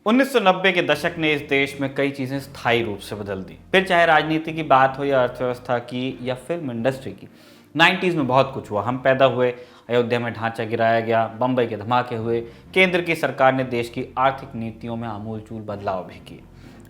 1990 के दशक ने इस देश में कई चीज़ें स्थायी रूप से बदल दी। फिर चाहे राजनीति की बात हो या अर्थव्यवस्था की या फिल्म इंडस्ट्री की। 90s में बहुत कुछ हुआ। हम पैदा हुए, अयोध्या में ढांचा गिराया गया, बम्बई के धमाके हुए, केंद्र की सरकार ने देश की आर्थिक नीतियों में आमूलचूल बदलाव भी किए।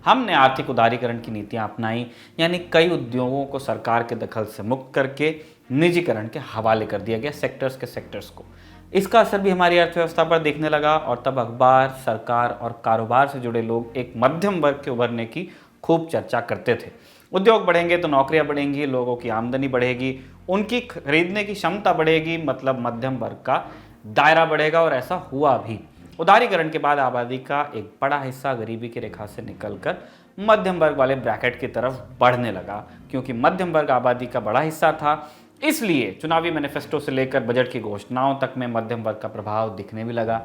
हमने आर्थिक उदारीकरण की नीतियां अपनाई, यानी कई उद्योगों को सरकार के दखल से मुक्त करके निजीकरण के हवाले कर दिया गया, सेक्टर्स को। इसका असर भी हमारी अर्थव्यवस्था पर दिखने लगा और तब अखबार, सरकार और कारोबार से जुड़े लोग एक मध्यम वर्ग के उभरने की खूब चर्चा करते थे। उद्योग बढ़ेंगे तो नौकरियां बढ़ेंगी, लोगों की आमदनी बढ़ेगी, उनकी खरीदने की क्षमता बढ़ेगी, मतलब मध्यम वर्ग का दायरा बढ़ेगा, और ऐसा हुआ भी। उदारीकरण के बाद आबादी का एक बड़ा हिस्सा गरीबी की रेखा से निकलकर मध्यम वर्ग वाले ब्रैकेट की तरफ बढ़ने लगा। क्योंकि मध्यम वर्ग आबादी का बड़ा हिस्सा था, इसलिए चुनावी मैनिफेस्टो से लेकर बजट की घोषणाओं तक में मध्यम वर्ग का प्रभाव दिखने भी लगा।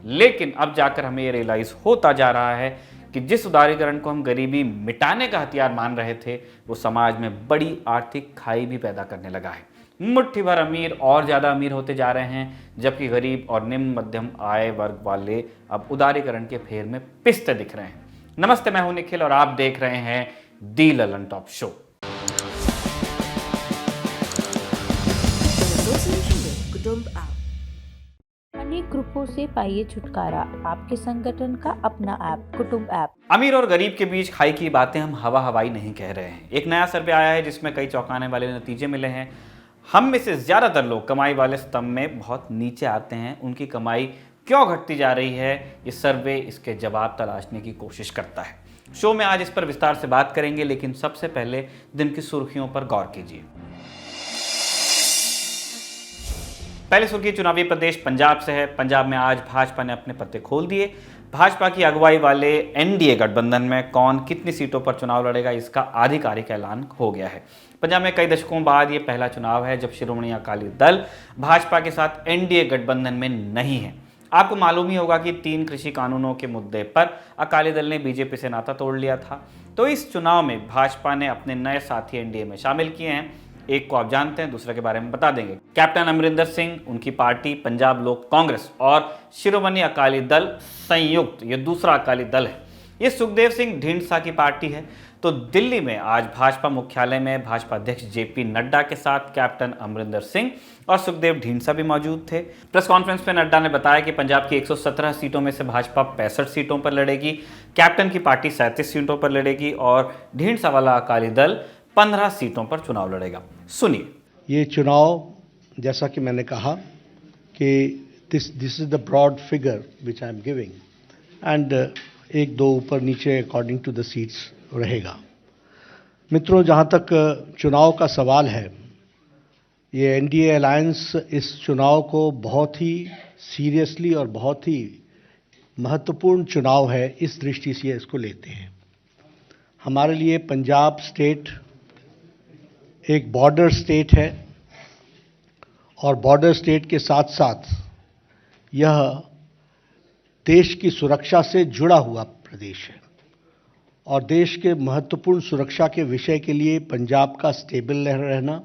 लेकिन अब जाकर हमें ये रियलाइज होता जा रहा है कि जिस उदारीकरण को हम गरीबी मिटाने का हथियार मान रहे थे, वो समाज में बड़ी आर्थिक खाई भी पैदा करने लगा है। मुट्ठी भर अमीर और ज़्यादा अमीर होते जा रहे हैं, जबकि गरीब और निम्न मध्यम आय वर्ग वाले अब उदारीकरण के फेर में पिसते दिख रहे हैं। नमस्ते, मैं हूं निखिल और आप देख रहे हैं दी ललन टॉप शो। अनेक ग्रुपों से पाइए छुटकारा, आपके संगठन का अपना ऐप कुटुंब ऐप। अमीर और गरीब के बीच खाई की बातें हम हवाई नहीं कह रहे हैं। एक नया सर्वे आया है जिसमें कई चौंकाने वाले नतीजे मिले हैं। हम में से ज्यादातर लोग कमाई वाले स्तंभ में बहुत नीचे आते हैं। उनकी कमाई क्यों घटती जा रही है, ये सर्वे इसके जवाब तलाशने की कोशिश करता है। शो में आज इस पर विस्तार से बात करेंगे, लेकिन सबसे पहले दिन की सुर्खियों पर गौर कीजिए। पहली सुर्खी चुनावी प्रदेश पंजाब से है। पंजाब में आज भाजपा ने अपने पत्ते खोल दिए। भाजपा की अगुवाई वाले एनडीए गठबंधन में कौन कितनी सीटों पर चुनाव लड़ेगा, इसका आधिकारिक ऐलान हो गया है। पंजाब में कई दशकों बाद ये पहला चुनाव है जब शिरोमणि अकाली दल भाजपा के साथ एनडीए गठबंधन में नहीं है। आपको मालूम ही होगा कि 3 कृषि कानूनों के मुद्दे पर अकाली दल ने बीजेपी से नाता तोड़ लिया था। तो इस चुनाव में भाजपा ने अपने नए साथी एनडीए में शामिल किए हैं। एक को आप जानते हैं, दूसरे के बारे में बता देंगे। कैप्टन अमरिंदर सिंह, उनकी पार्टी पंजाब लोक कांग्रेस और शिरोमणि अकाली दल संयुक्त, ये दूसरा अकाली दल है। ये सुखदेव सिंह ढींढसा की पार्टी है। तो दिल्ली में आज भाजपा मुख्यालय में भाजपा अध्यक्ष जेपी नड्डा के साथ कैप्टन अमरिंदर सिंह और सुखदेव ढींढसा भी मौजूद थे। प्रेस कॉन्फ्रेंस में नड्डा ने बताया कि पंजाब की 117 सीटों में से भाजपा 65 सीटों पर लड़ेगी, कैप्टन की पार्टी 37 सीटों पर लड़ेगी और ढींढसा वाला अकाली दल 15 सीटों पर चुनाव लड़ेगा। सुनिए। ये चुनाव, जैसा कि मैंने कहा कि this is the broad figure which I am giving, and 1-2 ऊपर नीचे अकॉर्डिंग टू द सीट्स रहेगा। मित्रों, जहाँ तक चुनाव का सवाल है, ये एनडीए अलायंस इस चुनाव को बहुत ही सीरियसली और बहुत ही महत्वपूर्ण चुनाव है, इस दृष्टि से इसको लेते हैं। हमारे लिए पंजाब स्टेट एक बॉर्डर स्टेट है और बॉर्डर स्टेट के साथ साथ यह देश की सुरक्षा से जुड़ा हुआ प्रदेश है और देश के महत्वपूर्ण सुरक्षा के विषय के लिए पंजाब का स्टेबल रहना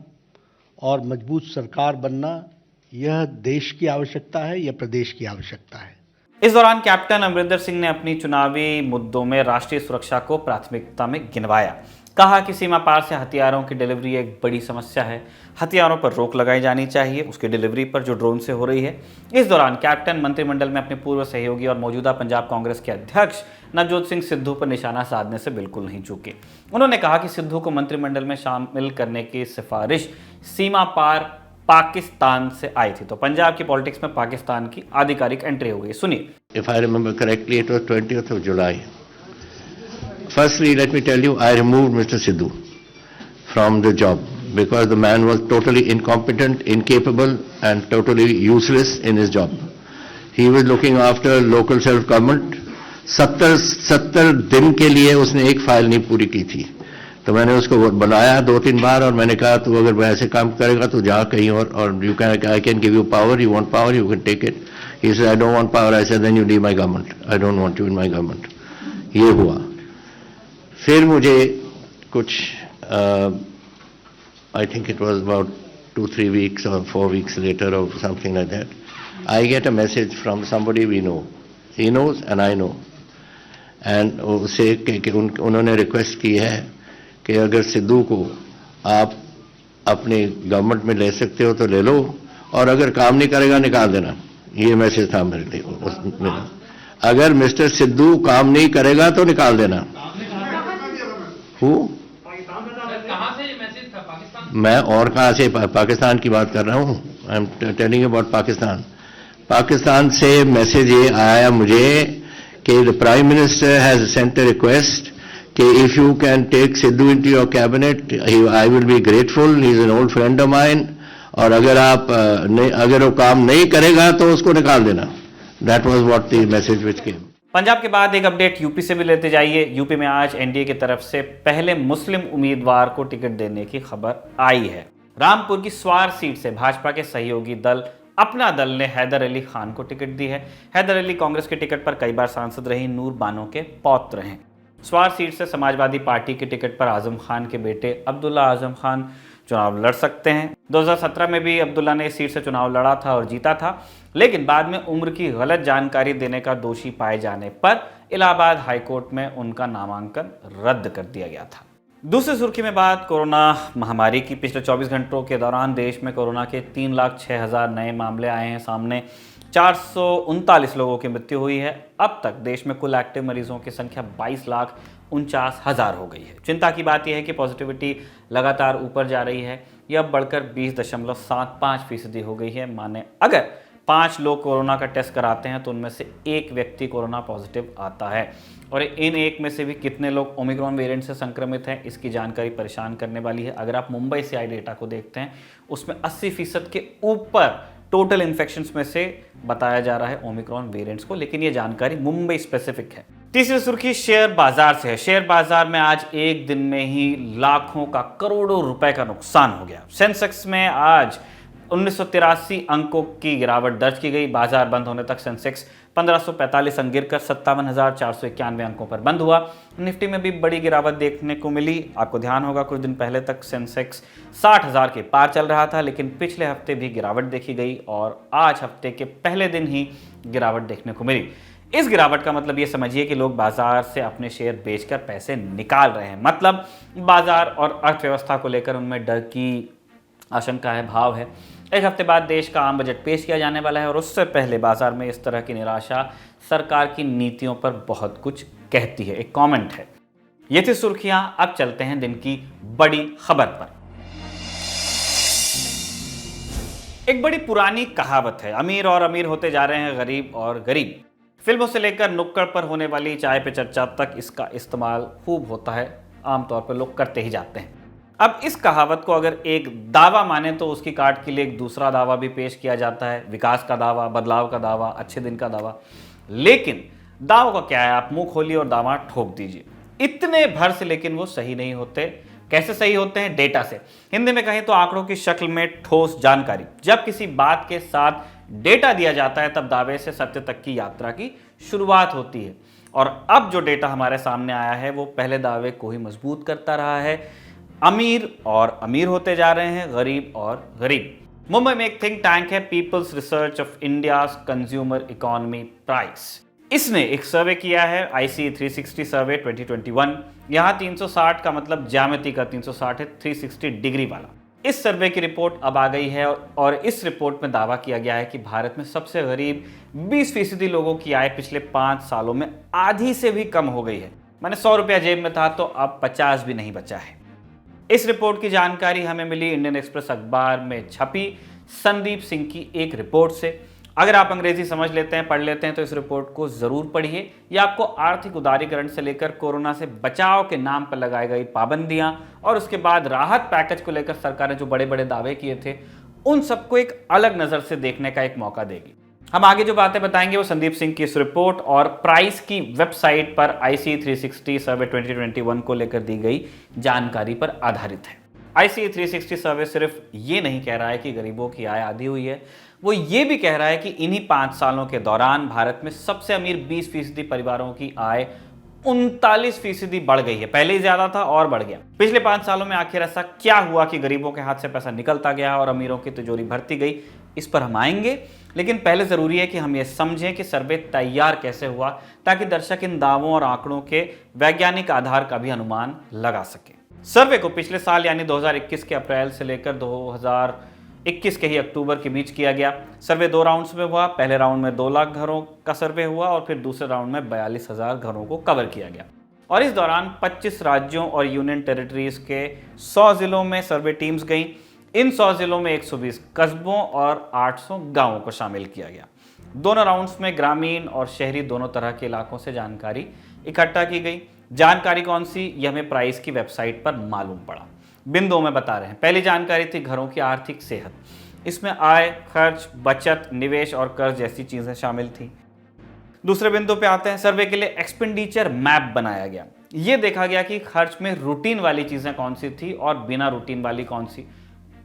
और मजबूत सरकार बनना, यह देश की आवश्यकता है, यह प्रदेश की आवश्यकता है। इस दौरान कैप्टन अमरिंदर सिंह ने अपनी चुनावी मुद्दों में राष्ट्रीय सुरक्षा को प्राथमिकता में गिनवाया। कहा कि सीमा पार से हथियारों की डिलीवरी एक बड़ी समस्या है, हथियारों पर रोक लगाई जानी चाहिए, उसकी डिलीवरी पर जो ड्रोन से हो रही है। इस दौरान कैप्टन मंत्रिमंडल में अपने पूर्व सहयोगी और मौजूदा पंजाब कांग्रेस के अध्यक्ष नवजोत सिंह सिद्धू पर निशाना साधने से बिल्कुल नहीं चूके। उन्होंने कहा कि सिद्धू को मंत्रिमंडल में शामिल करने की सिफारिश सीमा पार पाकिस्तान से आई थी। तो पंजाब की पॉलिटिक्स में पाकिस्तान की आधिकारिक एंट्री हो गई। सुनिए। If I remember correctly, it was 20th of July. Firstly, let me tell you, I removed Mr. Sidhu from the job because the man was totally incompetent, incapable and totally useless in his job. He was looking after local self-government. 70 दिन के लिए उसने एक file नहीं पूरी की थी। तो मैंने उसको बनाया 2-3 बार और मैंने कहा तू अगर वैसे काम करेगा तो जा कहीं और you can, I can give you power, you want power, you can take it. He said, I don't want power. I said, then you leave my government. I don't want you in my government. ये हुआ। फिर मुझे कुछ I think it was about 2-3 weeks or 4 weeks later or something like that, I get a message from somebody we know. He knows and I know. And उसे उन्होंने request की है कि अगर सिद्धू को आप अपनी गवर्नमेंट में ले सकते हो तो ले लो, और अगर काम नहीं करेगा निकाल देना। ये मैसेज था मेरे लिए। अगर मिस्टर सिद्धू काम नहीं करेगा तो निकाल देना। मैं और कहां से पाकिस्तान की बात कर रहा हूं। I am telling about Pakistan. Pakistan से मैसेज ये आया मुझे कि the prime minister has sent a request कि if you can take Sidhu into your cabinet I will be grateful, he is an old friend of mine, और अगर वो काम नहीं करेगा तो उसको निकाल देना। That was what the message which came. Punjab के बाद एक अपडेट यूपी से भी लेते जाइए। यूपी में आज एनडीए की तरफ से पहले मुस्लिम उम्मीदवार को टिकट देने की खबर आई है। रामपुर की स्वार सीट से भाजपा के सहयोगी दल अपना दल ने हैदर अली खान को टिकट दी है। हैदर अली कांग्रेस के टिकट पर कई बार सांसद रही नूर बानो के पौत्र हैं। स्वार सीट से समाजवादी पार्टी के टिकट पर आजम खान के बेटे अब्दुल्ला आजम खान चुनाव लड़ सकते हैं। 2017 में भी अब्दुल्ला ने इस सीट से चुनाव लड़ा था और जीता था, लेकिन बाद में उम्र की गलत जानकारी देने का दोषी पाए जाने पर इलाहाबाद हाईकोर्ट में उनका नामांकन रद्द कर दिया गया था। दूसरी सुर्खी में बात कोरोना महामारी की। पिछले 24 घंटों के दौरान देश में कोरोना के 3,06,000 नए मामले आए हैं सामने। 439 लोगों की मृत्यु हुई है। अब तक देश में कुल एक्टिव मरीजों की संख्या 22,49,000 हो गई है। चिंता की बात यह है कि पॉजिटिविटी लगातार ऊपर जा रही है। यह बढ़कर 20.75% हो गई है। माने अगर 5 लोग कोरोना का टेस्ट कराते हैं तो उनमें से एक व्यक्ति कोरोना पॉजिटिव आता है, और इन एक में से भी कितने लोग ओमिक्रॉन वेरिएंट से संक्रमित हैं इसकी जानकारी परेशान करने वाली है। अगर आप मुंबई से आए डेटा को देखते हैं उसमें 80% के ऊपर टोटल इन्फेक्शंस में से बताया जा रहा है ओमिक्रॉन वेरिएंट्स को, लेकिन ये जानकारी मुंबई स्पेसिफिक है। तीसरी सुर्खी शेयर बाजार से है। शेयर बाजार में आज एक दिन में ही लाखों का करोड़ों रुपए का नुकसान हो गया। सेंसेक्स में आज 1983 अंकों की गिरावट दर्ज की गई। बाजार बंद होने तक सेंसेक्स 1545 अंक गिरकर 57,491 अंकों पर बंद हुआ। निफ्टी में भी बड़ी गिरावट देखने को मिली। आपको ध्यान होगा कुछ दिन पहले तक सेंसेक्स 60,000 के पार चल रहा था, लेकिन पिछले हफ्ते भी गिरावट देखी गई और आज हफ्ते के पहले दिन ही गिरावट देखने को मिली। इस गिरावट का मतलब ये समझिए कि लोग बाजार से अपने शेयर बेचकर पैसे निकाल रहे हैं। मतलब बाजार और अर्थव्यवस्था को लेकर उनमें डर की आशंका है, भाव है। एक हफ्ते बाद देश का आम बजट पेश किया जाने वाला है और उससे पहले बाजार में इस तरह की निराशा सरकार की नीतियों पर बहुत कुछ कहती है। एक कमेंट है। ये थी सुर्खियां। अब चलते हैं दिन की बड़ी खबर पर। एक बड़ी पुरानी कहावत है, अमीर और अमीर होते जा रहे हैं गरीब और गरीब। फिल्मों से लेकर नुक्कड़ पर होने वाली चाय पे चर्चा तक इसका इस्तेमाल खूब होता है। आमतौर पर लोग करते ही जाते हैं। अब इस कहावत को अगर एक दावा माने तो उसकी काट के लिए एक दूसरा दावा भी पेश किया जाता है, विकास का दावा, बदलाव का दावा, अच्छे दिन का दावा। लेकिन दावों का क्या है, आप मुंह खोलिए और दावा ठोक दीजिए इतने भर से, लेकिन वो सही नहीं होते। कैसे सही होते हैं? डेटा से। हिंदी में कहें तो आंकड़ों की शक्ल में ठोस जानकारी। जब किसी बात के साथ डेटा दिया जाता है तब दावे से सत्य तक की यात्रा की शुरुआत होती है। और अब जो डेटा हमारे सामने आया है वो पहले दावे को ही मजबूत करता रहा है। अमीर और अमीर होते जा रहे हैं, गरीब और गरीब। मुंबई में एक थिंक टैंक है, people's research of India's consumer economy price. इसने एक सर्वे किया है, ICE 360 सर्वे 2021। यहां 360 का मतलब ज्यामिति का 360 है, 360 डिग्री वाला। इस सर्वे की रिपोर्ट अब आ गई है और इस रिपोर्ट में दावा किया गया है कि भारत में सबसे गरीब 20% लोगों की आय पिछले 5 सालों में आधी से भी कम हो गई है। मैंने 100 रुपया जेब में था तो अब 50 भी नहीं बचा है। इस रिपोर्ट की जानकारी हमें मिली इंडियन एक्सप्रेस अखबार में छपी संदीप सिंह की एक रिपोर्ट से। अगर आप अंग्रेजी समझ लेते हैं, पढ़ लेते हैं तो इस रिपोर्ट को जरूर पढ़िए। यह आपको आर्थिक उदारीकरण से लेकर कोरोना से बचाव के नाम पर लगाई गई पाबंदियां और उसके बाद राहत पैकेज को लेकर सरकार ने जो बड़े बड़े दावे किए थे उन सबको एक अलग नजर से देखने का एक मौका देगी। हम आगे जो बातें बताएंगे वो संदीप सिंह की इस रिपोर्ट और प्राइस की वेबसाइट पर ICE 360 सर्वे 2021 को लेकर दी गई जानकारी पर आधारित है। ICE 360 सर्वे सिर्फ ये नहीं कह रहा है कि गरीबों की आय आधी हुई है, वो ये भी कह रहा है कि इन्हीं 5 सालों के दौरान भारत में सबसे अमीर 20% परिवारों की आय 39% बढ़ गई है। पहले ही ज्यादा था और बढ़ गया। पिछले 5 सालों में आखिर ऐसा क्या हुआ कि गरीबों के हाथ से पैसा निकलता गया और अमीरों की तिजोरी भरती गई? इस पर हम आएंगे, लेकिन पहले ज़रूरी है कि हम ये समझें कि सर्वे तैयार कैसे हुआ, ताकि दर्शक इन दावों और आंकड़ों के वैज्ञानिक आधार का भी अनुमान लगा सके। सर्वे को पिछले साल यानी 2021 के अप्रैल से लेकर 2021 के ही अक्टूबर के बीच किया गया। सर्वे 2 राउंड्स में हुआ। पहले राउंड में 2 लाख घरों का सर्वे हुआ और फिर दूसरे राउंड में 42,000 घरों को कवर किया गया। और इस दौरान 25 राज्यों और यूनियन टेरिटरीज के 100 जिलों में सर्वे टीम्स गईं। इन 100 जिलों में 120 कस्बों और 800 गांवों को शामिल किया गया। दोनों राउंड्स में ग्रामीण और शहरी दोनों तरह के इलाकों से जानकारी इकट्ठा की गई। जानकारी कौन सी, यह हमें प्राइस की वेबसाइट पर मालूम पड़ा। बिंदुओं में बता रहे हैं। पहली जानकारी थी घरों की आर्थिक सेहत। इसमें आय, खर्च, बचत, निवेश और कर्ज जैसी चीजें शामिल थी। दूसरे बिंदु पे आते हैं। सर्वे के लिए एक्सपेंडिचर मैप बनाया गया। ये देखा गया कि खर्च में रूटीन वाली चीजें कौन सी थी और बिना रूटीन वाली कौन सी।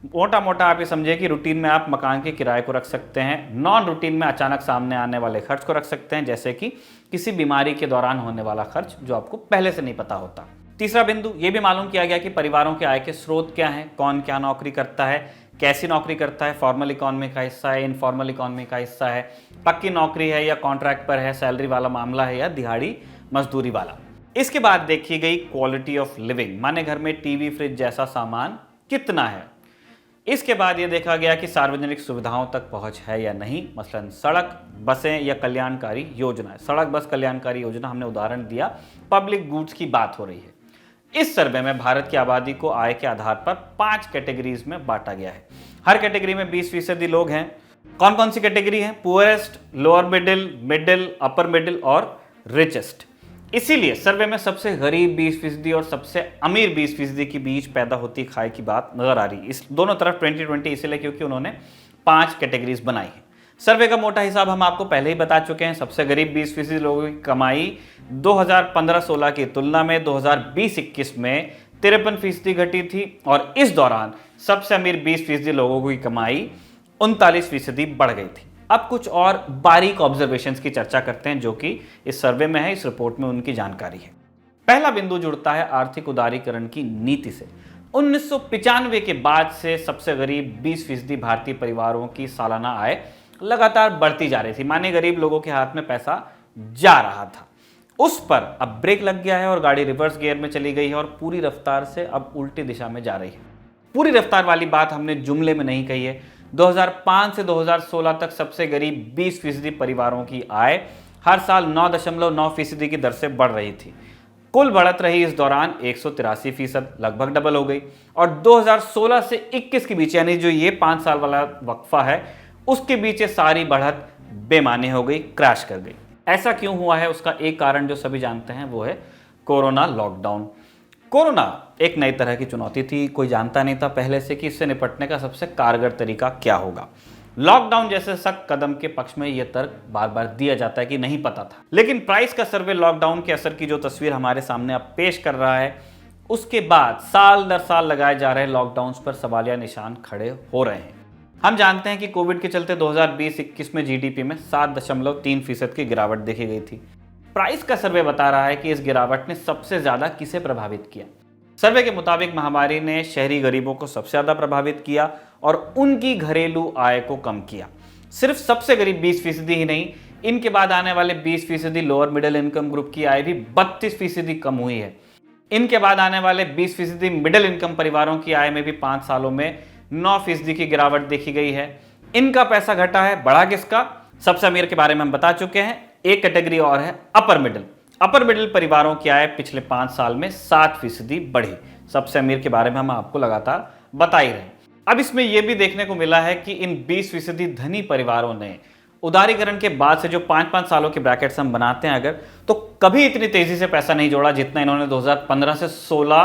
मोटा मोटा आप ये समझिए कि रूटीन में आप मकान के किराए को रख सकते हैं, नॉन रूटीन में अचानक सामने आने वाले खर्च को रख सकते हैं, जैसे कि किसी बीमारी के दौरान होने वाला खर्च जो आपको पहले से नहीं पता होता। तीसरा बिंदु ये भी मालूम किया गया कि परिवारों के आय के स्रोत क्या हैं, कौन क्या नौकरी करता है, कैसी नौकरी करता है, फॉर्मल इकोनॉमी का हिस्सा है, इनफॉर्मल इकोनॉमी का हिस्सा है, पक्की नौकरी है या कॉन्ट्रैक्ट पर है, सैलरी वाला मामला है या दिहाड़ी मजदूरी वाला। इसके बाद देखी गई क्वालिटी ऑफ लिविंग, माने घर में टीवी, फ्रिज जैसा सामान कितना है। इसके बाद ये देखा गया कि सार्वजनिक सुविधाओं तक पहुंच है या नहीं, मसलन सड़क, बसें या कल्याणकारी योजनाएं। सड़क, बस, कल्याणकारी योजना हमने उदाहरण दिया, पब्लिक गुड्स की बात हो रही है। इस सर्वे में भारत की आबादी को आय के आधार पर 5 कैटेगरीज में बांटा गया है। हर कैटेगरी में 20% लोग हैं। कौन कौन सी कैटेगरी है? Poorest, lower middle, middle, upper middle और रिचेस्ट। इसीलिए सर्वे में सबसे गरीब 20% और सबसे अमीर 20% के बीच पैदा होती खाई की बात नजर आ रही है। इस दोनों तरफ 2020 इसलिए क्योंकि उन्होंने 5 कैटेगरीज बनाई है। सर्वे का मोटा हिसाब हम आपको पहले ही बता चुके हैं। सबसे गरीब 20% लोगों की कमाई 2015-16 की तुलना में 2020-21 में 53% घटी थी और इस दौरान सबसे अमीर 20% लोगों की कमाई 39% बढ़ गई थी। अब कुछ और बारीक ऑब्जर्वेशंस की चर्चा करते हैं जो कि इस सर्वे में है, इस रिपोर्ट में उनकी जानकारी है। पहला बिंदु जुड़ता है आर्थिक उदारीकरण की नीति से। 1995 के बाद से सबसे गरीब 20% भारतीय परिवारों की सालाना आय लगातार बढ़ती जा रही थी, माने गरीब लोगों के हाथ में पैसा जा रहा था। उस पर अब ब्रेक लग गया है और गाड़ी रिवर्स गियर में चली गई है और पूरी रफ्तार से अब उल्टी दिशा में जा रही है। पूरी रफ्तार वाली बात हमने जुमले में नहीं कही है। 2005 से 2016 तक सबसे गरीब 20% परिवारों की आय हर साल 9.9% की दर से बढ़ रही थी। कुल बढ़त रही इस दौरान 183%, लगभग डबल हो गई। और 2016 से 21 के बीच, यानी जो ये 5 साल वाला वक्फा है, उसके बीच ये सारी बढ़त बेमानी हो गई, क्रैश कर गई। ऐसा क्यों हुआ है? उसका एक कारण जो सभी जानते हैं वो है कोरोना लॉकडाउन। कोरोना एक नई तरह की चुनौती थी। कोई जानता नहीं था पहले से कि इससे निपटने का सबसे कारगर तरीका क्या होगा। लॉकडाउन जैसे सख्त कदम के पक्ष में यह तर्क बार बार दिया जाता है कि नहीं पता था, लेकिन प्राइस का सर्वे लॉकडाउन के असर की जो तस्वीर हमारे सामने अब पेश कर रहा है, उसके बाद साल दर साल लगाए जा रहे लॉकडाउन पर सवालिया निशान खड़े हो रहे हैं। हम जानते हैं कि कोविड के चलते 2020-21 में जीडीपी में 7.3% की गिरावट देखी गई थी। प्राइस का सर्वे बता रहा है कि इस गिरावट ने सबसे ज्यादा किसे प्रभावित किया। सर्वे के मुताबिक महामारी ने शहरी गरीबों को सबसे ज्यादा प्रभावित किया और उनकी घरेलू आय को कम किया। सिर्फ सबसे गरीब 20% ही नहीं, इनके बाद आने वाले 20% लोअर मिडिल इनकम ग्रुप की आय भी 32% कम हुई है। इनके बाद आने वाले 20% मिडिल इनकम परिवारों की आय में भी 5 सालों में 9% की गिरावट देखी गई है। इनका पैसा घटा है, बढ़ा किसका? सबसे अमीर के बारे में हम बता चुके हैं। एक कैटेगरी और है अपर मिडिल। अपर मिडिल परिवारों की आय पिछले 5 साल में 7% बढ़ी। सबसे अमीर के बारे में हम आपको लगातार बता ही रहे हैं। अब इसमें यह भी देखने को मिला है कि इन 20% धनी परिवारों ने उदारीकरण के बाद से जो 5-5 सालों के ब्रैकेट्स हम बनाते हैं अगर, तो कभी इतनी तेजी से पैसा नहीं जोड़ा जितना इन्होंने 2015 से 16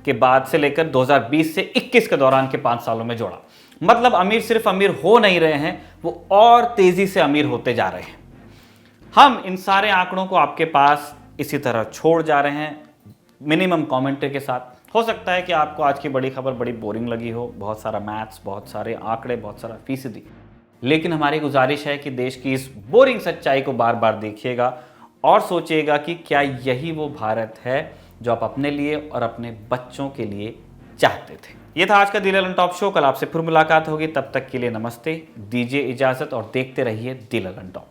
के बाद से लेकर 2020 से 21 के दौरान के 5 सालों में जोड़ा। मतलब अमीर सिर्फ अमीर हो नहीं रहे हैं, वो और तेजी से अमीर होते जा रहे हैं। हम इन सारे आंकड़ों को आपके पास इसी तरह छोड़ जा रहे हैं मिनिमम कमेंट्री के साथ। हो सकता है कि आपको आज की बड़ी खबर बड़ी बोरिंग लगी हो, बहुत सारा मैथ्स, बहुत सारे आंकड़े, बहुत सारा फीसदी, लेकिन हमारी गुजारिश है कि देश की इस बोरिंग सच्चाई को बार बार देखिएगा और सोचिएगा कि क्या यही वो भारत है जो आप अपने लिए और अपने बच्चों के लिए चाहते थे। ये था आज का दी ललन टॉप शो। कल आपसे फिर मुलाकात होगी, तब तक के लिए नमस्ते, दीजिए इजाजत और देखते रहिए दी ललन टॉप।